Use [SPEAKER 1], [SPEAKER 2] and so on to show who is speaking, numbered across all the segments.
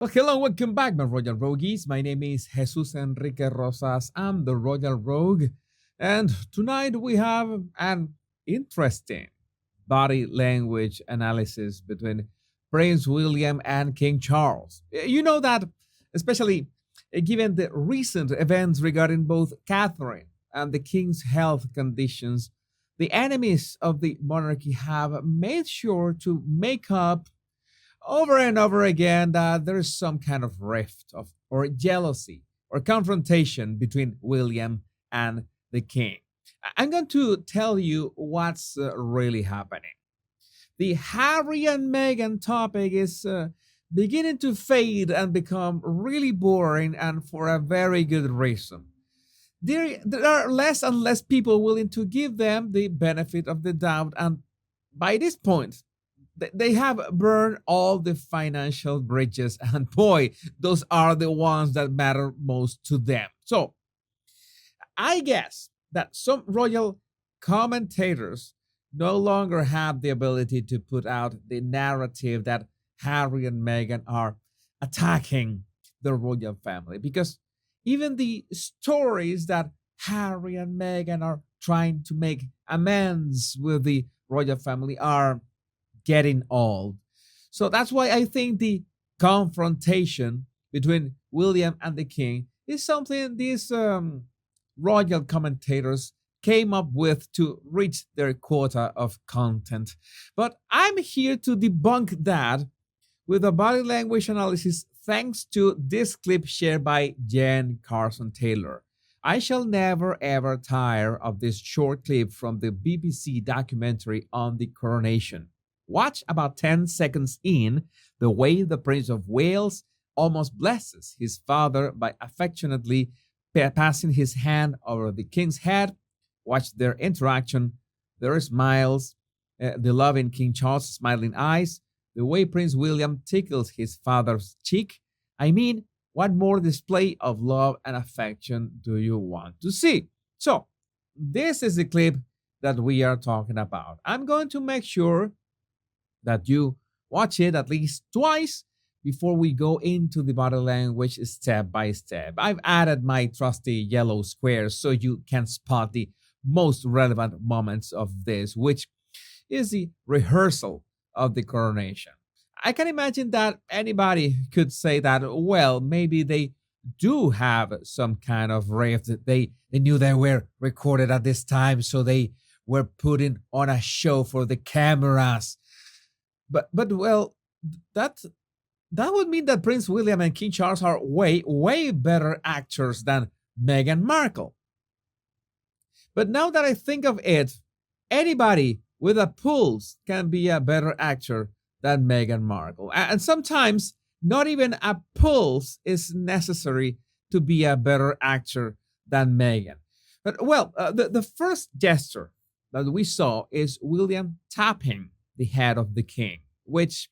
[SPEAKER 1] Well, hello, welcome back, my Royal Rogues. My name is Jesus Enrique Rosas. I'm the Royal Rogue. And tonight we have an interesting body language analysis between Prince William and King Charles. You know that, especially given the recent events regarding both Catherine and the King's health conditions, the enemies of the monarchy have made sure to make up over and over again that there is some kind of rift of or jealousy or confrontation between William and the king. I'm going to tell you what's really happening. The Harry and Meghan topic is beginning to fade and become really boring, and for a very good reason. There are less and less people willing to give them the benefit of the doubt, and by this point, they have burned all the financial bridges, and boy, those are the ones that matter most to them. So I guess that some royal commentators no longer have the ability to put out the narrative that Harry and Meghan are attacking the royal family, because even the stories that Harry and Meghan are trying to make amends with the royal family are getting old. So that's why I think the confrontation between William and the king is something these royal commentators came up with to reach their quota of content. But I'm here to debunk that with a body language analysis thanks to this clip shared by Jen Carson Taylor. I shall never ever tire of this short clip from the BBC documentary on the coronation. Watch about 10 seconds in the way the Prince of Wales almost blesses his father by affectionately passing his hand over the king's head. Watch their interaction, their smiles, the love in King Charles' smiling eyes, the way Prince William tickles his father's cheek. I mean, what more display of love and affection do you want to see? So, this is the clip that we are talking about. I'm going to make sure that you watch it at least twice before we go into the body language step by step. I've added my trusty yellow squares so you can spot the most relevant moments of this, which is the rehearsal of the coronation. I can imagine that anybody could say that, well, maybe they do have some kind of rift. They knew they were recorded at this time, so they were putting on a show for the cameras. But well, that that would mean that Prince William and King Charles are way better actors than Meghan Markle. But now that I think of it, anybody with a pulse can be a better actor than Meghan Markle. And sometimes not even a pulse is necessary to be a better actor than Meghan. But well, the first gesture that we saw is William tapping the head of the king, which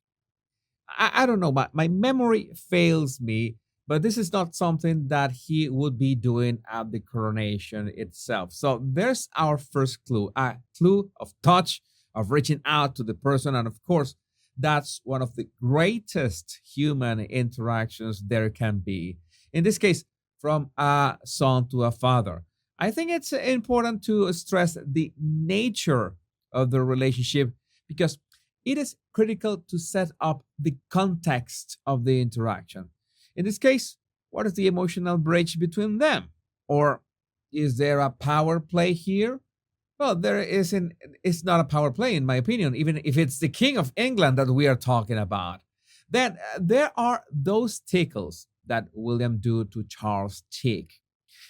[SPEAKER 1] I don't know, my memory fails me, but this is not something that he would be doing at the coronation itself. So there's our first clue, a clue of touch, of reaching out to the person. And of course, that's one of the greatest human interactions there can be. In this case, from a son to a father. I think it's important to stress the nature of the relationship because it is critical to set up the context of the interaction. In this case, what is the emotional bridge between them? Or is there a power play here? Well, there isn't. It's not a power play, in my opinion, even if it's the King of England that we are talking about. Then there are those tickles that William do to Charles' cheek.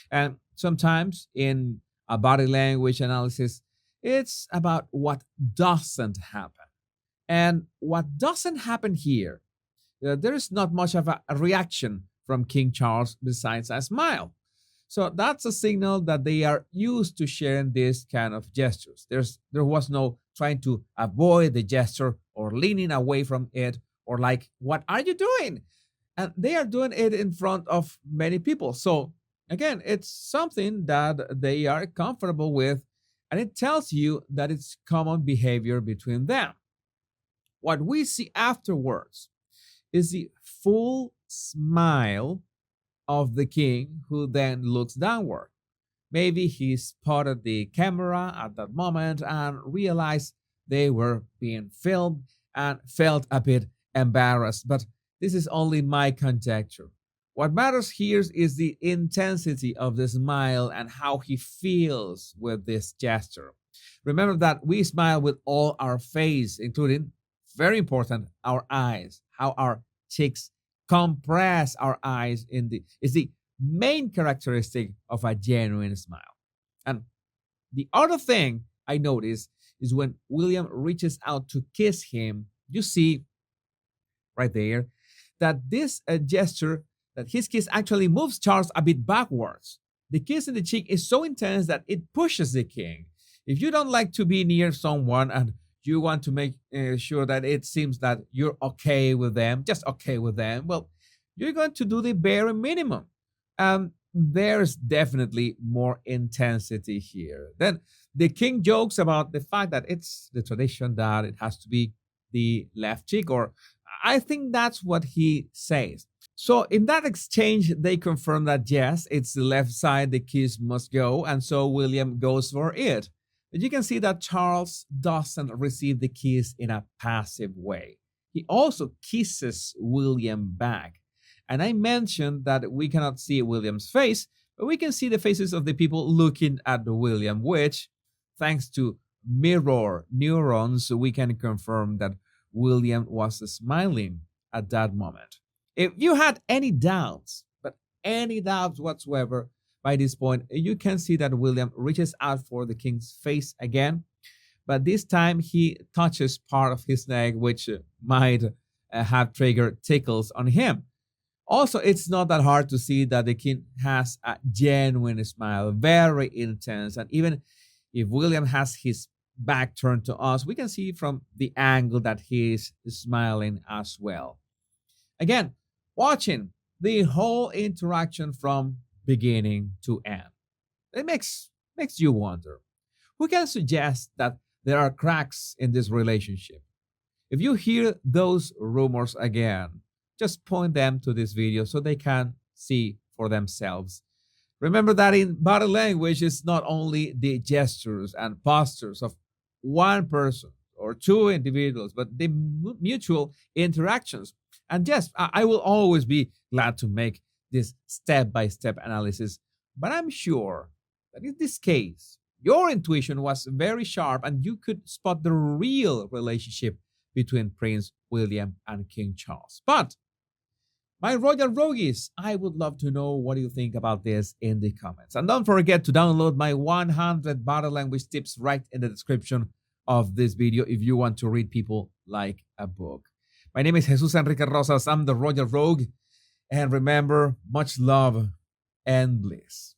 [SPEAKER 1] And sometimes in a body language analysis, it's about what doesn't happen. And what doesn't happen here, there is not much of a reaction from King Charles besides a smile. So that's a signal that they are used to sharing this kind of gestures. There was no trying to avoid the gesture or leaning away from it or like, what are you doing? And they are doing it in front of many people. So again, it's something that they are comfortable with, and it tells you that it's common behavior between them. What we see afterwards is the full smile of the king, who then looks downward. Maybe he spotted the camera at that moment and realized they were being filmed and felt a bit embarrassed. But this is only my conjecture. What matters here is the intensity of the smile and how he feels with this gesture. Remember that we smile with all our face, including, very important, our eyes, how our cheeks compress our eyes is the main characteristic of a genuine smile. And the other thing I noticed is when William reaches out to kiss him, you see right there that this gesture, that his kiss actually moves Charles a bit backwards. The kiss in the cheek is so intense that it pushes the king. If you don't like to be near someone and you want to make sure that it seems that you're okay with them, just okay with them, well, you're going to do the bare minimum. There's definitely more intensity here. Then the king jokes about the fact that it's the tradition that it has to be the left cheek, or I think that's what he says. So in that exchange, they confirm that yes, it's the left side the kiss must go, and so William goes for it. But you can see that Charles doesn't receive the kiss in a passive way. He also kisses William back. And I mentioned that we cannot see William's face, but we can see the faces of the people looking at William, which, thanks to mirror neurons, we can confirm that William was smiling at that moment. If you had any doubts, but any doubts whatsoever, by this point, you can see that William reaches out for the king's face again, but this time he touches part of his neck, which might have triggered tickles on him. Also, it's not that hard to see that the king has a genuine smile, very intense. And even if William has his back turned to us, we can see from the angle that he's smiling as well. Again, watching the whole interaction from beginning to end. It makes you wonder, who can suggest that there are cracks in this relationship? If you hear those rumors again, just point them to this video so they can see for themselves. Remember that in body language, it's not only the gestures and postures of one person or two individuals, but the mutual interactions. And yes, I will always be glad to make this step-by-step analysis, but I'm sure that in this case, your intuition was very sharp and you could spot the real relationship between Prince William and King Charles. But my Royal Rogues, I would love to know what you think about this in the comments. And don't forget to download my 100 body language tips right in the description of this video if you want to read people like a book. My name is Jesus Enrique Rosas. I'm the Royal Rogue. And remember, much love and bliss.